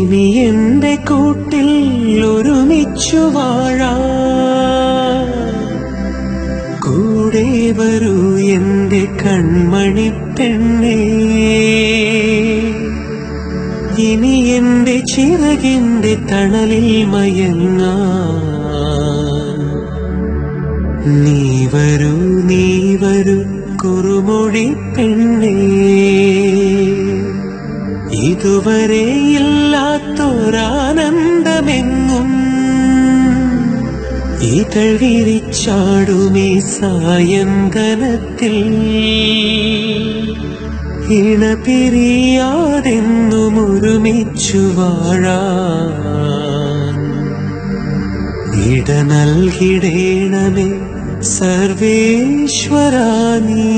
ഇനി എന്റെ കൂട്ടിൽ ഒരുമിച്ചു വാഴാം. കൂടെ വരൂ എന്റെ കൺമണി പെണ്ണേ, ഇനി എന്റെ ചിറകിന്റെ തണലിൽ മയങ്ങാം. നീ വരൂ കുറുമൊഴി പെണ്ണേ, ഇതുവരെ ഇല്ലാത്തൊരാനന്ദമെങ്ങും ഇതൾ വിരിച്ചാടുമീ സായന്തനത്തിൽ. ഇണപിരിയാതെന്നും ഒരുമിച്ചു വാഴാൻ ഇട നൽകിടേണമേ സർവേശ്വരാ നീ.